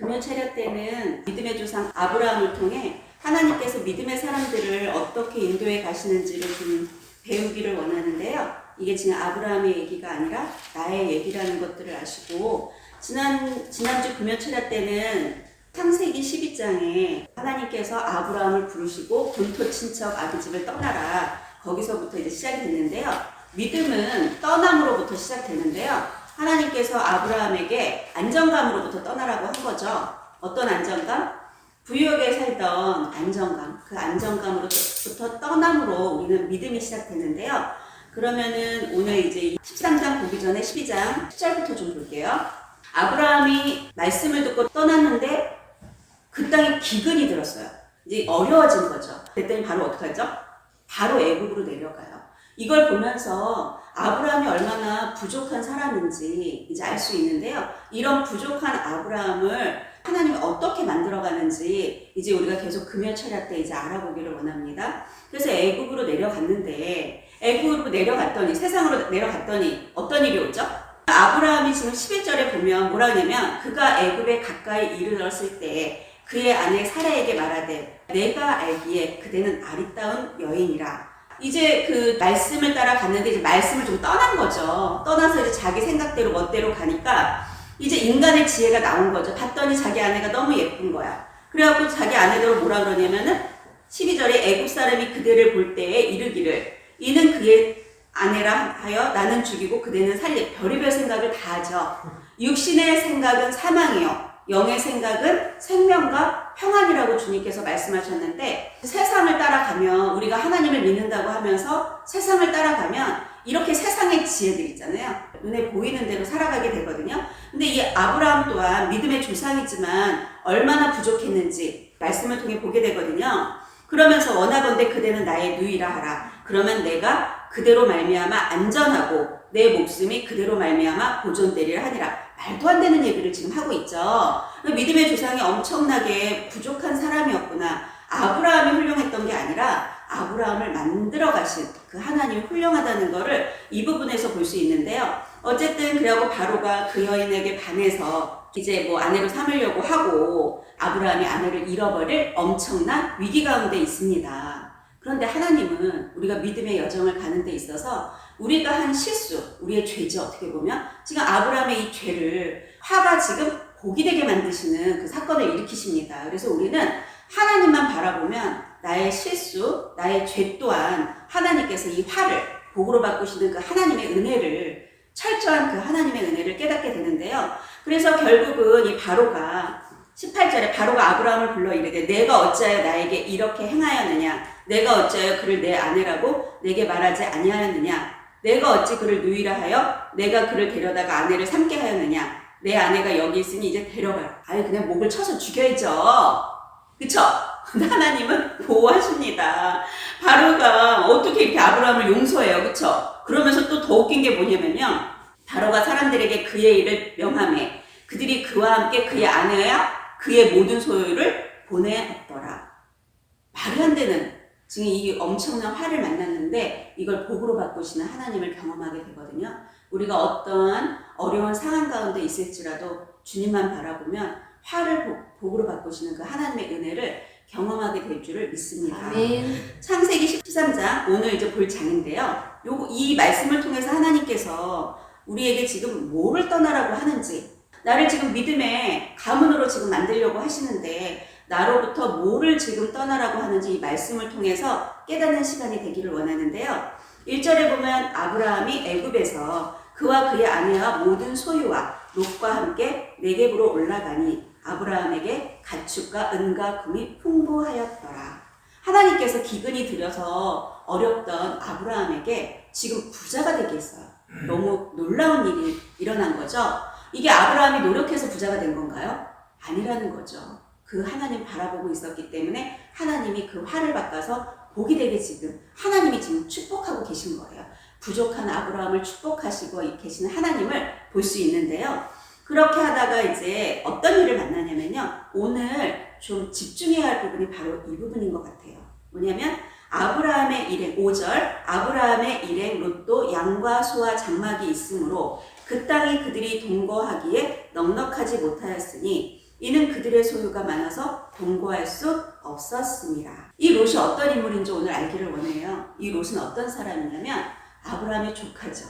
금요 차례 때는 믿음의 조상 아브라함을 통해 하나님께서 믿음의 사람들을 어떻게 인도해 가시는지를 좀 배우기를 원하는데요. 이게 지금 아브라함의 얘기가 아니라 나의 얘기라는 것들을 아시고, 지난주 금요 차례 때는 창세기 12장에 하나님께서 아브라함을 부르시고 본토 친척 아비집을 떠나라, 거기서부터 이제 시작이 됐는데요. 믿음은 떠남으로부터 시작되는데요. 하나님께서 아브라함에게 안정감으로부터 떠나라고 한 거죠. 어떤 안정감? 부유하게 살던 안정감, 그 안정감으로부터 떠남으로 우리는 믿음이 시작되는데요. 그러면은 오늘 이제 13장 보기 전에 12장 10절부터 좀 볼게요. 아브라함이 말씀을 듣고 떠났는데 그 땅에 기근이 들었어요. 이제 어려워진 거죠. 그랬더니 바로 어떻게 하죠? 바로 애굽으로 내려가요. 이걸 보면서 아브라함이 얼마나 부족한 사람인지 이제 알 수 있는데요. 이런 부족한 아브라함을 하나님이 어떻게 만들어가는지 이제 우리가 계속 금요 철야 때 이제 알아보기를 원합니다. 그래서 애굽으로 내려갔는데, 애굽으로 내려갔더니, 세상으로 내려갔더니 어떤 일이 오죠? 아브라함이 지금 11절에 보면 뭐라 하냐면, 그가 애굽에 가까이 이르렀을 때 그의 아내 사라에게 말하되 내가 알기에 그대는 아리따운 여인이라. 이제 그 말씀을 따라 갔는데 이제 말씀을 좀 떠난 거죠. 떠나서 이제 자기 생각대로 멋대로 가니까 이제 인간의 지혜가 나온 거죠. 봤더니 자기 아내가 너무 예쁜 거야. 그래갖고 자기 아내대로 뭐라 그러냐면은 12절에 애굽 사람이 그대를 볼 때에 이르기를 이는 그의 아내라 하여 나는 죽이고 그대는 살리. 별의별 생각을 다 하죠. 육신의 생각은 사망이요, 영의 생각은 생명과 평안이라고 주님께서 말씀하셨는데, 세상을 따라가면, 우리가 하나님을 믿는다고 하면서 세상을 따라가면 이렇게 세상의 지혜들 있잖아요. 눈에 보이는 대로 살아가게 되거든요. 근데 이 아브라함 또한 믿음의 조상이지만 얼마나 부족했는지 말씀을 통해 보게 되거든요. 그러면서 원하건대 그대는 나의 누이라 하라. 그러면 내가 그대로 말미암아 안전하고 내 목숨이 그대로 말미암아 보존되리라 하니라. 말도 안 되는 얘기를 지금 하고 있죠. 믿음의 조상이 엄청나게 부족한 사람이었구나. 아브라함이 훌륭했던 게 아니라 아브라함을 만들어 가신 그 하나님이 훌륭하다는 거를 이 부분에서 볼 수 있는데요. 어쨌든 그래갖고 바로가 그 여인에게 반해서 이제 뭐 아내로 삼으려고 하고 아브라함이 아내를 잃어버릴 엄청난 위기 가운데 있습니다. 그런데 하나님은 우리가 믿음의 여정을 가는 데 있어서 우리가 한 실수, 우리의 죄죠. 어떻게 보면 지금 아브라함의 이 죄를 화가 지금 복이 되게 만드시는 그 사건을 일으키십니다. 그래서 우리는 하나님만 바라보면 나의 실수, 나의 죄 또한 하나님께서 이 화를 복으로 바꾸시는 그 하나님의 은혜를, 철저한 그 하나님의 은혜를 깨닫게 되는데요. 그래서 결국은 이 바로가 18절에 바로가 아브라함을 불러 이르되 내가 어찌하여 나에게 이렇게 행하였느냐, 내가 어찌하여 그를 내 아내라고 내게 말하지 아니하였느냐, 내가 어찌 그를 누이라 하여 내가 그를 데려다가 아내를 삼게 하였느냐, 내 아내가 여기 있으니 이제 데려가라. 아유, 그냥 목을 쳐서 죽여야죠. 그쵸? 하나님은 보호하십니다. 바로가 어떻게 이렇게 아브라함을 용서해요. 그쵸? 그러면서 또 더 웃긴 게 뭐냐면요, 바로가 사람들에게 그의 일을 명함해 그들이 그와 함께 그의 아내와 그의 모든 소유를 보내었더라. 말이 안 되는, 지금 이 엄청난 화를 만났는데 이걸 복으로 바꾸시는 하나님을 경험하게 되거든요. 우리가 어떠한 어려운 상황 가운데 있을지라도 주님만 바라보면 화를 복으로 바꾸시는 그 하나님의 은혜를 경험하게 될 줄을 믿습니다. 아멘. 창세기 13장 오늘 이제 볼 장인데요. 이 말씀을 통해서 하나님께서 우리에게 지금 뭐를 떠나라고 하는지, 나를 지금 믿음의 가문으로 지금 만들려고 하시는데 나로부터 뭐를 지금 떠나라고 하는지 이 말씀을 통해서 깨닫는 시간이 되기를 원하는데요. 1절에 보면 아브라함이 애굽에서 그와 그의 아내와 모든 소유와 롯과 함께 네겝으로 올라가니 아브라함에게 가축과 은과 금이 풍부하였더라. 하나님께서 기근이 들여서 어렵던 아브라함에게 지금 부자가 되게 했어요. 너무 놀라운 일이 일어난 거죠. 이게 아브라함이 노력해서 부자가 된 건가요? 아니라는 거죠. 그 하나님 바라보고 있었기 때문에 하나님이 그 화를 바꿔서 복이 되게 지금 하나님이 지금 축복하고 계신 거예요. 부족한 아브라함을 축복하시고 계시는 하나님을 볼 수 있는데요. 그렇게 하다가 이제 어떤 일을 만나냐면요, 오늘 좀 집중해야 할 부분이 바로 이 부분인 것 같아요. 뭐냐면 아브라함의 일행, 5절 아브라함의 일행 롯도 양과 소와 장막이 있으므로 그 땅이 그들이 동거하기에 넉넉하지 못하였으니 이는 그들의 소유가 많아서 동거할 수 없었습니다. 이 롯이 어떤 인물인지 오늘 알기를 원해요. 이 롯은 어떤 사람이냐면 아브라함의 조카죠.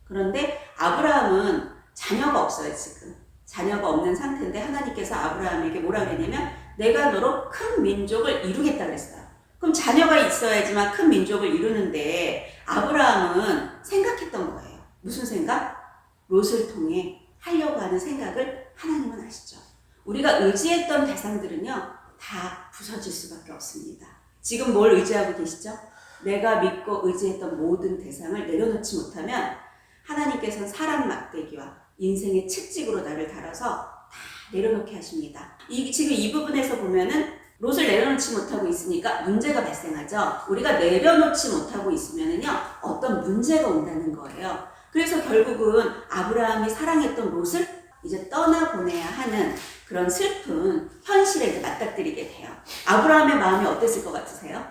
그런데 아브라함은 자녀가 없어요, 지금. 자녀가 없는 상태인데 하나님께서 아브라함에게 뭐라 그랬냐면 내가 너로 큰 민족을 이루겠다 그랬어요. 그럼 자녀가 있어야지만 큰 민족을 이루는데 아브라함은 생각했던 거예요. 무슨 생각? 롯을 통해 하려고 하는 생각을 하나님은 아시죠. 우리가 의지했던 대상들은요 다 부서질 수밖에 없습니다. 지금 뭘 의지하고 계시죠? 내가 믿고 의지했던 모든 대상을 내려놓지 못하면 하나님께서는 사람 막대기와 인생의 채찍으로 나를 달아서 다 내려놓게 하십니다. 지금 이 부분에서 보면은 롯을 내려놓지 못하고 있으니까 문제가 발생하죠. 우리가 내려놓지 못하고 있으면은요 어떤 문제가 온다는 거예요. 그래서 결국은 아브라함이 사랑했던 롯을 이제 떠나보내야 하는 그런 슬픈 현실에 이제 맞닥뜨리게 돼요. 아브라함의 마음이 어땠을 것 같으세요?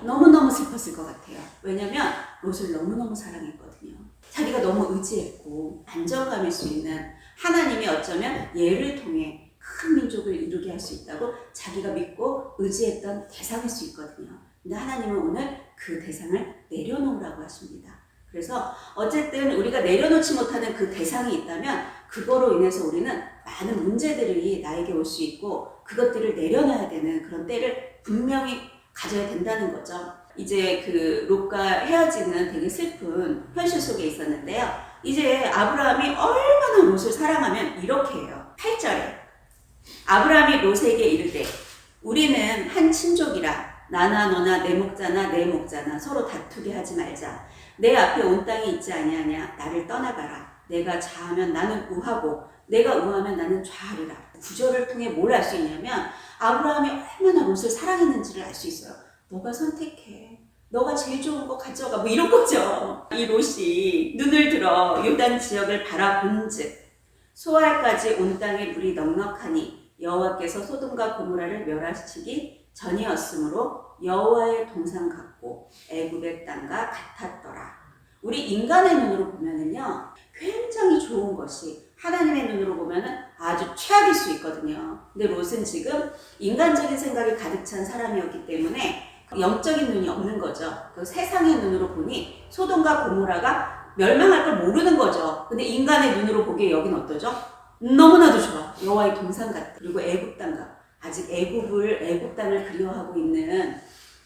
너무너무 슬펐을 것 같아요. 왜냐면 롯을 너무너무 사랑했거든요. 자기가 너무 의지했고 안정감일 수 있는 하나님이 어쩌면 얘를 통해 큰 민족을 이루게 할 수 있다고 자기가 믿고 의지했던 대상일 수 있거든요. 근데 하나님은 오늘 그 대상을 내려놓으라고 하십니다. 그래서 어쨌든 우리가 내려놓지 못하는 그 대상이 있다면 그거로 인해서 우리는 많은 문제들이 나에게 올 수 있고 그것들을 내려놔야 되는 그런 때를 분명히 가져야 된다는 거죠. 이제 그 롯과 헤어지는 되게 슬픈 현실 속에 있었는데요. 이제 아브라함이 얼마나 롯을 사랑하면 이렇게 해요. 8절에 아브라함이 롯에게 이르되 우리는 한 친족이라 나나 너나 내 목자나 내 목자나 서로 다투게 하지 말자. 내 앞에 온 땅이 있지 아니하냐. 나를 떠나가라. 내가 좌하면 나는 우하고 내가 우하면 나는 좌하리라. 구절을 통해 뭘 알 수 있냐면 아브라함이 얼마나 롯을 사랑했는지를 알 수 있어요. 너가 선택해. 너가 제일 좋은 거 가져가. 뭐 이런 거죠. 이 롯이 눈을 들어 요단 지역을 바라본즉 소알까지 온 땅에 물이 넉넉하니 여호와께서 소돔과 고모라를 멸하시기 전이었으므로 여호와의 동산 같고 애굽의 땅과 같았더라. 우리 인간의 눈으로 보면은요 굉장히 좋은 것이 하나님의 눈으로 보면은 아주 최악일 수 있거든요. 근데 롯은 지금 인간적인 생각이 가득 찬 사람이었기 때문에 영적인 눈이 없는 거죠. 그 세상의 눈으로 보니 소돔과 고모라가 멸망할 걸 모르는 거죠. 근데 인간의 눈으로 보기에 여긴 어떠죠? 너무나도 좋아. 여호와의 동산 같아. 그리고 애굽 땅과 아직 애굽 땅을 그리워하고 있는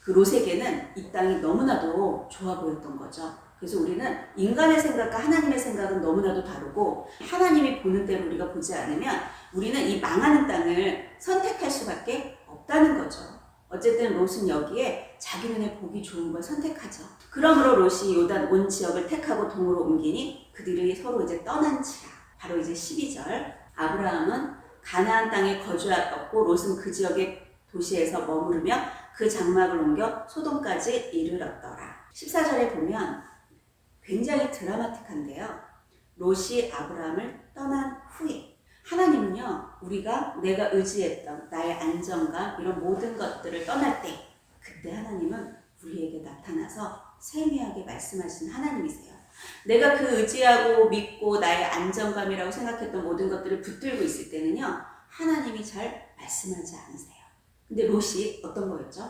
그 롯에게는 이 땅이 너무나도 좋아 보였던 거죠. 그래서 우리는 인간의 생각과 하나님의 생각은 너무나도 다르고 하나님이 보는 대로 우리가 보지 않으면 우리는 이 망하는 땅을 선택할 수밖에 없다는 거죠. 어쨌든 롯은 여기에 자기 눈에 보기 좋은 걸 선택하죠. 그러므로 롯이 요단 온 지역을 택하고 동으로 옮기니 그들이 서로 이제 떠난지라. 바로 이제 12절 아브라함은 가나안 땅에 거주하였고 롯은 그 지역의 도시에서 머무르며 그 장막을 옮겨 소돔까지 이르렀더라. 14절에 보면 굉장히 드라마틱한데요. 롯이 아브라함을 떠난 후에 하나님은요 우리가 내가 의지했던 나의 안정감 이런 모든 것들을 떠날 때 그때 하나님은 우리에게 나타나서 세미하게 말씀하시는 하나님이세요. 내가 그 의지하고 믿고 나의 안정감이라고 생각했던 모든 것들을 붙들고 있을 때는요 하나님이 잘 말씀하지 않으세요. 근데 롯이 어떤 거였죠?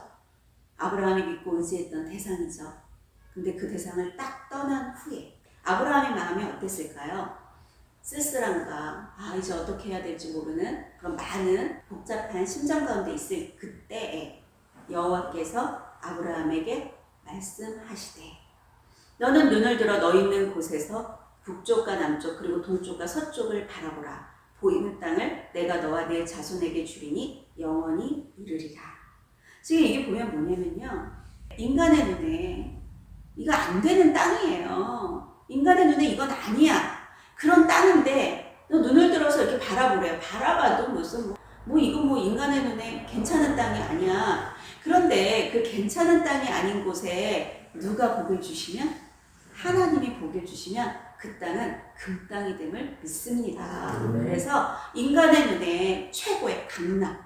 아브라함이 믿고 의지했던 대상이죠. 근데 그 대상을 딱 떠난 후에 아브라함의 마음이 어땠을까요? 쓸쓸함과 이제 어떻게 해야 될지 모르는 그런 많은 복잡한 심정 가운데 있을 그때에 여호와께서 아브라함에게 말씀하시되 너는 눈을 들어 너 있는 곳에서 북쪽과 남쪽 그리고 동쪽과 서쪽을 바라보라. 보이는 땅을 내가 너와 내 자손에게 주리니 영원히 이르리라. 지금 이게 보면 뭐냐면요 인간의 눈에 이거 안 되는 땅이에요. 인간의 눈에 이건 아니야. 그런 땅인데 너 눈을 들어서 이렇게 바라보래요. 바라봐도 무슨 이건 인간의 눈에 괜찮은 땅이 아니야. 그런데 그 괜찮은 땅이 아닌 곳에 누가 복을 주시면 하나님이 복을 주시면 그 땅은 금땅이 됨을 믿습니다. 그래서 인간의 눈에 최고의 강남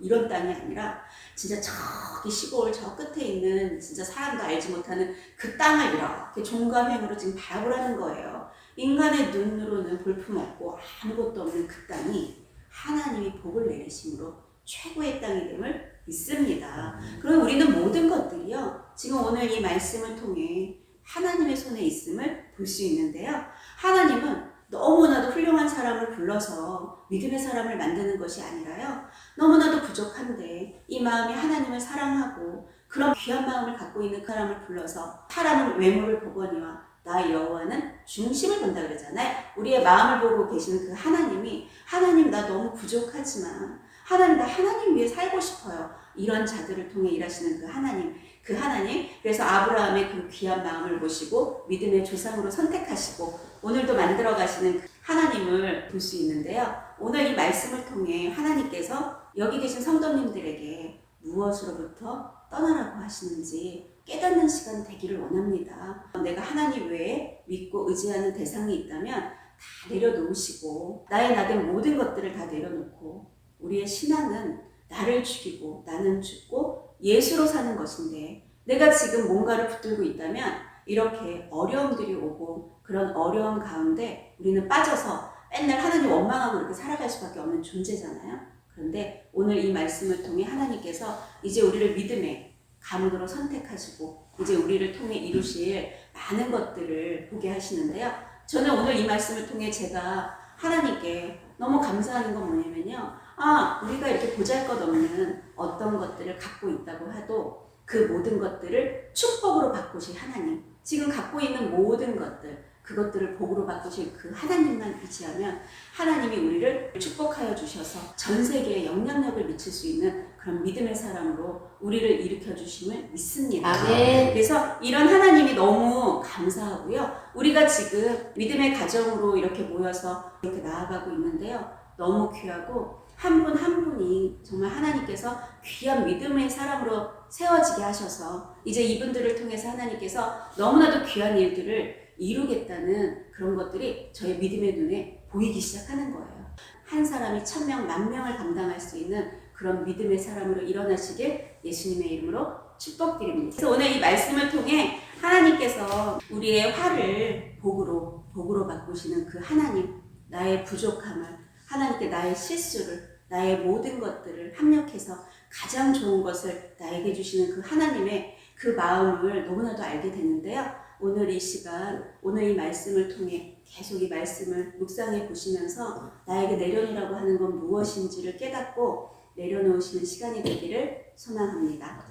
이런 땅이 아니라 진짜 저기 시골 저 끝에 있는 진짜 사람도 알지 못하는 그 땅을 이렇게 종가횡으로 지금 바라보라는 거예요. 인간의 눈으로는 볼품없고 아무것도 없는 그 땅이 하나님이 복을 내리심으로 최고의 땅이 됨을 믿습니다. 그럼 우리는 모든 것들이요, 지금 오늘 이 말씀을 통해 하나님의 손에 있음을 볼 수 있는데요. 하나님은 너무나도 훌륭한 사람을 불러서 믿음의 사람을 만드는 것이 아니라요, 너무나도 부족한데 이 마음이 하나님을 사랑하고 그런 귀한 마음을 갖고 있는 사람을 불러서 사람은 외모를 보거니와 나 여호와는 중심을 본다 그러잖아요. 우리의 마음을 보고 계시는 그 하나님이, 하나님 나 너무 부족하지만 하나님 나 하나님 위해 살고 싶어요, 이런 자들을 통해 일하시는 그 하나님, 그래서 아브라함의 그 귀한 마음을 보시고 믿음의 조상으로 선택하시고 오늘도 만들어 가시는 그 하나님을 볼 수 있는데요. 오늘 이 말씀을 통해 하나님께서 여기 계신 성도님들에게 무엇으로부터 떠나라고 하시는지 깨닫는 시간 되기를 원합니다. 내가 하나님 외에 믿고 의지하는 대상이 있다면 다 내려놓으시고 나의 나된 모든 것들을 다 내려놓고, 우리의 신앙은 나를 죽이고 나는 죽고 예수로 사는 것인데, 내가 지금 뭔가를 붙들고 있다면 이렇게 어려움들이 오고 그런 어려움 가운데 우리는 빠져서 맨날 하나님 원망하고 이렇게 살아갈 수밖에 없는 존재잖아요. 그런데 오늘 이 말씀을 통해 하나님께서 이제 우리를 믿음의 가문으로 선택하시고 이제 우리를 통해 이루실 많은 것들을 보게 하시는데요. 저는 오늘 이 말씀을 통해 제가 하나님께 너무 감사하는 건 뭐냐면요, 우리가 이렇게 보잘것없는 어떤 것들을 갖고 있다고 해도 그 모든 것들을 축복으로 바꾸실 하나님, 지금 갖고 있는 모든 것들, 그것들을 복으로 바꾸실 그 하나님만 의지하면 하나님이 우리를 축복하여 주셔서 전 세계에 영향력을 미칠 수 있는 그런 믿음의 사람으로 우리를 일으켜 주심을 믿습니다. 아멘. 그래서 이런 하나님이 너무 감사하고요. 우리가 지금 믿음의 가정으로 이렇게 모여서 이렇게 나아가고 있는데요. 너무 귀하고 한 분 한 분이 정말 하나님께서 귀한 믿음의 사람으로 세워지게 하셔서 이제 이분들을 통해서 하나님께서 너무나도 귀한 일들을 이루겠다는 그런 것들이 저의 믿음의 눈에 보이기 시작하는 거예요. 한 사람이 1000명, 10,000명을 감당할 수 있는 그런 믿음의 사람으로 일어나시길 예수님의 이름으로 축복드립니다. 그래서 오늘 이 말씀을 통해 하나님께서 우리의 화를 복으로 바꾸시는 그 하나님, 나의 부족함을, 하나님께 나의 실수를, 나의 모든 것들을 합력해서 가장 좋은 것을 나에게 주시는 그 하나님의 그 마음을 너무나도 알게 됐는데요. 오늘 이 시간, 오늘 이 말씀을 통해 계속 이 말씀을 묵상해 보시면서 나에게 내려놓으라고 하는 건 무엇인지를 깨닫고 내려놓으시는 시간이 되기를 소망합니다.